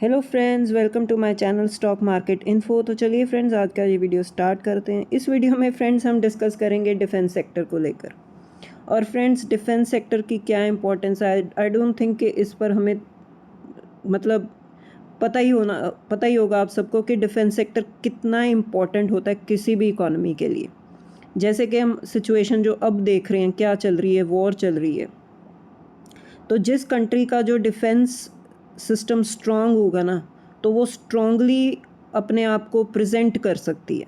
Hello friends, welcome to my channel stock market info. तो चलिए friends, आज का ये वीडियो स्टार्ट करते हैं। इस वीडियो में फ्रेंड्स हम डिस्कस करेंगे डिफेंस सेक्टर को लेकर। और फ्रेंड्स, डिफेंस सेक्टर की क्या इंपॉर्टेंस है, आई डोंट थिंक कि इस पर हमें मतलब पता ही होगा आप सबको कि डिफेंस सेक्टर कितना इम्पॉर्टेंट होता है किसी भी इकोनॉमी के लिए। जैसे कि हम सिचुएशन जो अब देख रहे हैं, क्या चल रही है, वॉर चल रही है। तो जिस कंट्री का जो डिफेंस सिस्टम स्ट्रांग होगा ना, तो वो स्ट्रांगली अपने आप को प्रेजेंट कर सकती है।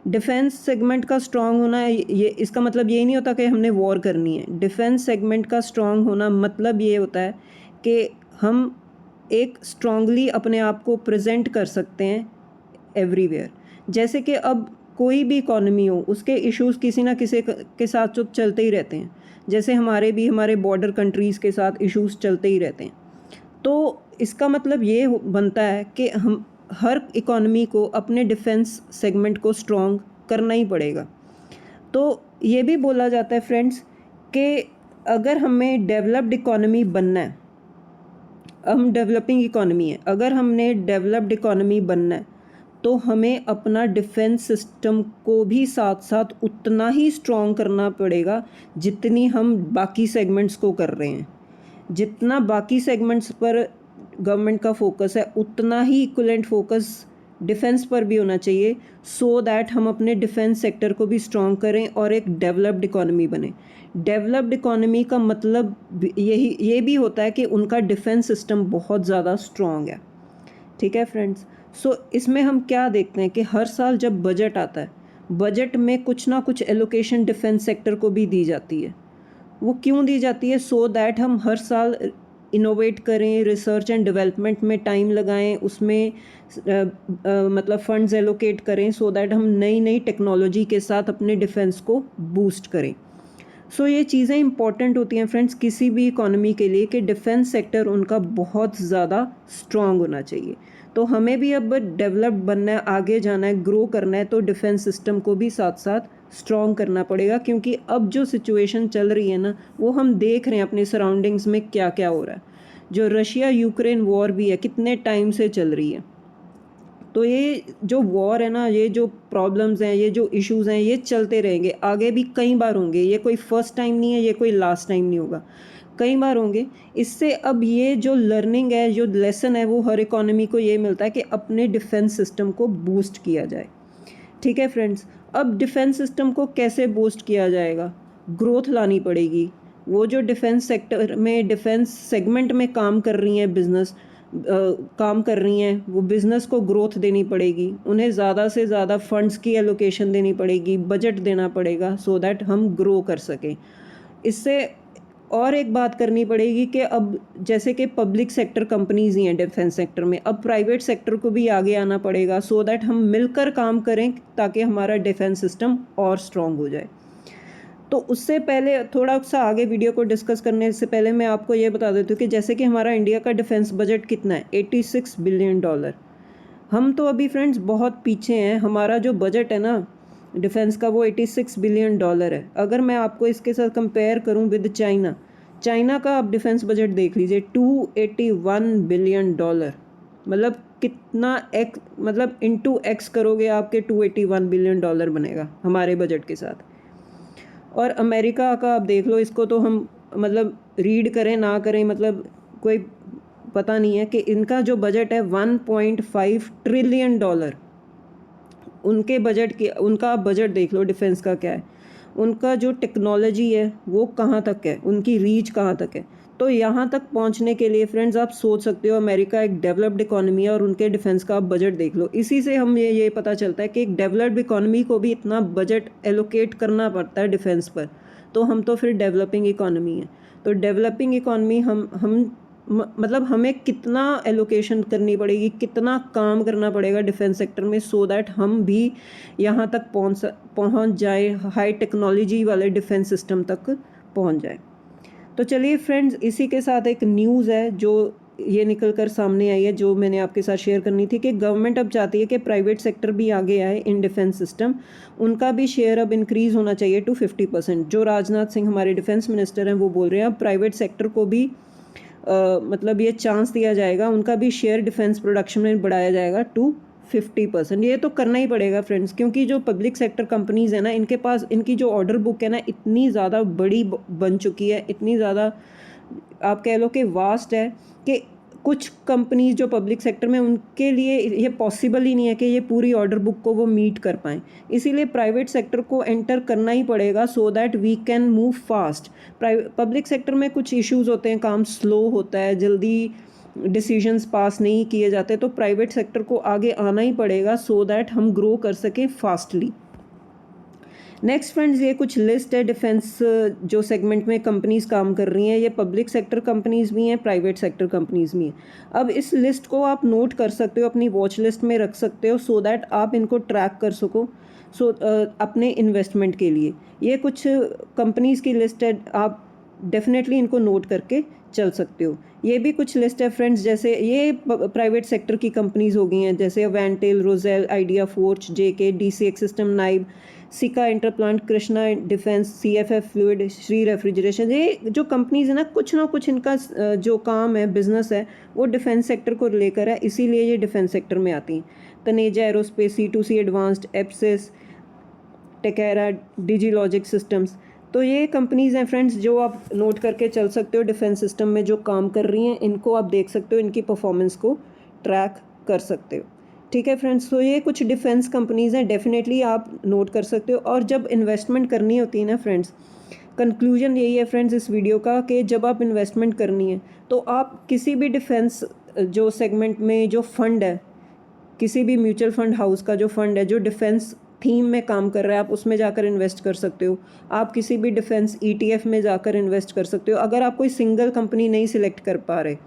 डिफेंस सेगमेंट का स्ट्रांग होना, ये इसका मतलब ये नहीं होता कि हमने वॉर करनी है। डिफेंस सेगमेंट का स्ट्रांग होना मतलब ये होता है कि हम एक स्ट्रांगली अपने आप को प्रेजेंट कर सकते हैं एवरीवेयर। जैसे कि अब कोई भी इकॉनमी हो, उसके इश्यूज किसी ना किसी के साथ तो चलते ही रहते हैं। जैसे हमारे बॉर्डर कंट्रीज़ के साथ इश्यूज चलते ही रहते हैं। तो इसका मतलब ये बनता है कि हम हर इकॉनमी को अपने डिफेंस सेगमेंट को स्ट्रॉन्ग करना ही पड़ेगा। तो ये भी बोला जाता है फ्रेंड्स कि अगर हमें डेवलप्ड इकॉनमी बनना है, हम डेवलपिंग इकॉनमी है, अगर हमने डेवलप्ड इकॉनमी बनना है तो हमें अपना डिफेंस सिस्टम को भी साथ साथ उतना ही स्ट्रॉन्ग करना पड़ेगा जितनी हम बाकी सेगमेंट्स को कर रहे हैं। जितना बाकी सेगमेंट्स पर गवर्नमेंट का फोकस है, उतना ही इक्वलेंट फोकस डिफेंस पर भी होना चाहिए, सो दैट हम अपने डिफेंस सेक्टर को भी स्ट्रॉन्ग करें और एक डेवलप्ड इकोनॉमी बने। डेवलप्ड इकोनॉमी का मतलब ये भी होता है कि उनका डिफेंस सिस्टम बहुत ज़्यादा स्ट्रॉन्ग है। ठीक है फ्रेंड्स। सो इसमें हम क्या देखते हैं कि हर साल जब बजट आता है, बजट में कुछ ना कुछ एलोकेशन डिफेंस सेक्टर को भी दी जाती है। वो क्यों दी जाती है? सो दैट हम हर साल इनोवेट करें, रिसर्च एंड डेवलपमेंट में टाइम लगाएं, उसमें मतलब फंड्स एलोकेट करें, सो दैट हम नई नई टेक्नोलॉजी के साथ अपने डिफेंस को बूस्ट करें। सो ये चीज़ें इंपॉर्टेंट होती हैं फ्रेंड्स किसी भी इकोनॉमी के लिए कि डिफेंस सेक्टर उनका बहुत ज़्यादा स्ट्रॉन्ग होना चाहिए। तो हमें भी अब डेवलप्ड बनना है, आगे जाना है, ग्रो करना है, तो डिफेंस सिस्टम को भी साथ साथ स्ट्रॉन्ग करना पड़ेगा। क्योंकि अब जो सिचुएशन चल रही है ना, वो हम देख रहे हैं अपने सराउंडिंग्स में क्या क्या हो रहा है। जो रशिया यूक्रेन वॉर भी है, कितने टाइम से चल रही है। तो ये जो वॉर है ना, ये जो प्रॉब्लम्स हैं, ये जो इश्यूज़ हैं, ये चलते रहेंगे, आगे भी कई बार होंगे। ये कोई फर्स्ट टाइम नहीं है, ये कोई लास्ट टाइम नहीं होगा, कई बार होंगे। इससे अब ये जो लर्निंग है, जो लेसन है, वो हर इकोनॉमी को ये मिलता है कि अपने डिफेंस सिस्टम को बूस्ट किया जाए। ठीक है फ्रेंड्स। अब डिफेंस सिस्टम को कैसे बूस्ट किया जाएगा? ग्रोथ लानी पड़ेगी। वो जो डिफेंस सेक्टर में, डिफेंस सेगमेंट में काम कर रही हैं, बिजनेस काम कर रही हैं, वो बिज़नेस को ग्रोथ देनी पड़ेगी। उन्हें ज़्यादा से ज़्यादा फंड्स की एलोकेशन देनी पड़ेगी, बजट देना पड़ेगा, सो दैट हम ग्रो कर सकें। इससे और एक बात करनी पड़ेगी कि अब जैसे कि पब्लिक सेक्टर कंपनीज ही हैं डिफेंस सेक्टर में, अब प्राइवेट सेक्टर को भी आगे आना पड़ेगा, सो दैट हम मिलकर काम करें ताकि हमारा डिफेंस सिस्टम और स्ट्रॉन्ग हो जाए। तो उससे पहले थोड़ा सा आगे वीडियो को डिस्कस करने से पहले मैं आपको ये बता देती हूँ कि जैसे कि हमारा इंडिया का डिफेंस बजट कितना है, $86 बिलियन। हम तो अभी फ्रेंड्स बहुत पीछे हैं। हमारा जो बजट है ना डिफेंस का, वो $86 बिलियन है। अगर मैं आपको इसके साथ कंपेयर करूँ विद चाइना, चाइना का आप डिफेंस बजट देख लीजिए, $281 बिलियन। मतलब कितना मतलब इंटू एक्स करोगे आपके $281 बिलियन बनेगा हमारे बजट के साथ। और अमेरिका का आप देख लो, इसको तो हम मतलब रीड करें ना करें, मतलब कोई पता नहीं है कि इनका जो बजट है $1.5 ट्रिलियन। उनके बजट के, उनका आप बजट देख लो डिफेंस का क्या है, उनका जो टेक्नोलॉजी है वो कहाँ तक है, उनकी रीच कहाँ तक है। तो यहाँ तक पहुँचने के लिए फ्रेंड्स आप सोच सकते हो, अमेरिका एक डेवलप्ड इकोनॉमी है और उनके डिफेंस का आप बजट देख लो। इसी से हम ये पता चलता है कि एक डेवलप्ड इकोनॉमी को भी इतना बजट एलोकेट करना पड़ता है डिफेंस पर, तो हम तो फिर डेवलपिंग इकोनॉमी है। तो डेवलपिंग इकोनॉमी हम मतलब हमें कितना एलोकेशन करनी पड़ेगी, कितना काम करना पड़ेगा डिफेंस सेक्टर में, सो दैट हम भी यहाँ तक पहुँच जाए, हाई टेक्नोलॉजी वाले डिफेंस सिस्टम तक पहुँच जाए। तो चलिए फ्रेंड्स, इसी के साथ एक न्यूज़ है जो ये निकल कर सामने आई है, जो मैंने आपके साथ शेयर करनी थी कि गवर्नमेंट अब चाहती है कि प्राइवेट सेक्टर भी आगे आए इन डिफेंस सिस्टम। उनका भी शेयर अब इंक्रीज़ होना चाहिए to 50%। जो राजनाथ सिंह हमारे डिफेंस मिनिस्टर हैं, वो बोल रहे हैं अब प्राइवेट सेक्टर को भी मतलब ये चांस दिया जाएगा, उनका भी शेयर डिफेंस प्रोडक्शन में बढ़ाया जाएगा टू 50%। ये तो करना ही पड़ेगा फ्रेंड्स, क्योंकि जो पब्लिक सेक्टर कंपनीज़ है ना, इनके पास इनकी जो ऑर्डर बुक है ना इतनी ज़्यादा बड़ी बन चुकी है, इतनी ज़्यादा आप कह लो कि वास्ट है कि कुछ कंपनीज जो पब्लिक सेक्टर में, उनके लिए ये पॉसिबल ही नहीं है कि ये पूरी ऑर्डर बुक को वो मीट कर पाएँ। इसीलिए प्राइवेट सेक्टर को एंटर करना ही पड़ेगा so that we can move fast. Public sector में कुछ इश्यूज़ होते हैं, काम स्लो होता है, जल्दी डिसीजंस पास नहीं किए जाते, तो प्राइवेट सेक्टर को आगे आना ही पड़ेगा सो दैट हम ग्रो कर सकें फास्टली। नेक्स्ट फ्रेंड्स, ये कुछ लिस्ट है डिफेंस जो सेगमेंट में कंपनीज काम कर रही हैं। ये पब्लिक सेक्टर कंपनीज भी हैं, प्राइवेट सेक्टर कंपनीज भी हैं। अब इस लिस्ट को आप नोट कर सकते हो, अपनी वॉच लिस्ट में रख सकते हो सो दैट आप इनको ट्रैक कर सको अपने इन्वेस्टमेंट के लिए। ये कुछ कंपनीज की लिस्ट है, आप डेफिनेटली इनको नोट करके चल सकते हो। ये भी कुछ लिस्ट है फ्रेंड्स, जैसे ये प्राइवेट सेक्टर की कंपनीज हो गई हैं, जैसे Ventel, Rosel, idea forge, JK, DCX system, Nibe, Sika Interplant, Krishna defence, CFF fluid, Shri refrigeration. ये जो कंपनीज है ना कुछ इनका जो काम है, बिजनेस है, वो डिफेंस सेक्टर को लेकर है, इसीलिए ये डिफेंस सेक्टर में आती हैं। Taneja aerospace, C2C advanced, Apsis, Tekera, Digilogic systems. तो ये कंपनीज़ हैं फ्रेंड्स जो आप नोट करके चल सकते हो, डिफेंस सिस्टम में जो काम कर रही हैं, इनको आप देख सकते हो, इनकी परफॉर्मेंस को ट्रैक कर सकते हो। ठीक है फ्रेंड्स, तो ये कुछ डिफेंस कंपनीज़ हैं, डेफिनेटली आप नोट कर सकते हो। और जब इन्वेस्टमेंट करनी होती है ना फ्रेंड्स, कंक्लूजन यही है फ्रेंड्स इस वीडियो का कि जब आप इन्वेस्टमेंट करनी है तो आप किसी भी डिफेंस जो सेगमेंट में जो फंड है, किसी भी म्यूचुअल फंड हाउस का जो फंड है जो डिफेंस थीम में काम कर रहा है, आप उसमें जाकर इन्वेस्ट कर सकते हो। आप किसी भी डिफेंस ETF में जाकर इन्वेस्ट कर सकते हो। अगर आप कोई सिंगल कंपनी नहीं सिलेक्ट कर पा रहे,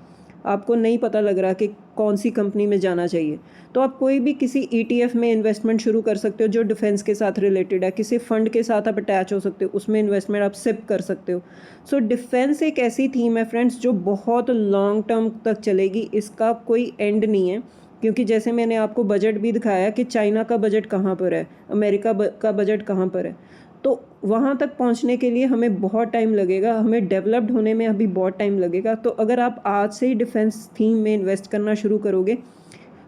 आपको नहीं पता लग रहा कि कौन सी कंपनी में जाना चाहिए, तो आप कोई भी किसी ETF में इन्वेस्टमेंट शुरू कर सकते हो जो डिफेंस के साथ रिलेटेड है। किसी फंड के साथ आप अटैच हो सकते हो, उसमें इन्वेस्टमेंट आप सिप कर सकते हो। सो डिफेंस एक ऐसी थीम है फ्रेंड्स जो बहुत लॉन्ग टर्म तक चलेगी, इसका कोई एंड नहीं है। क्योंकि जैसे मैंने आपको बजट भी दिखाया कि चाइना का बजट कहाँ पर है, अमेरिका का बजट कहाँ पर है, तो वहाँ तक पहुँचने के लिए हमें बहुत टाइम लगेगा, हमें डेवलप्ड होने में अभी बहुत टाइम लगेगा। तो अगर आप आज से ही डिफेंस थीम में इन्वेस्ट करना शुरू करोगे,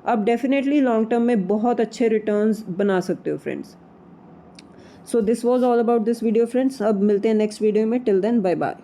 आप डेफिनेटली लॉन्ग टर्म में बहुत अच्छे रिटर्न्स बना सकते हो friends. So this was all about this video friends. अब मिलते हैं नेक्स्ट वीडियो में, टिल देन बाय बाय।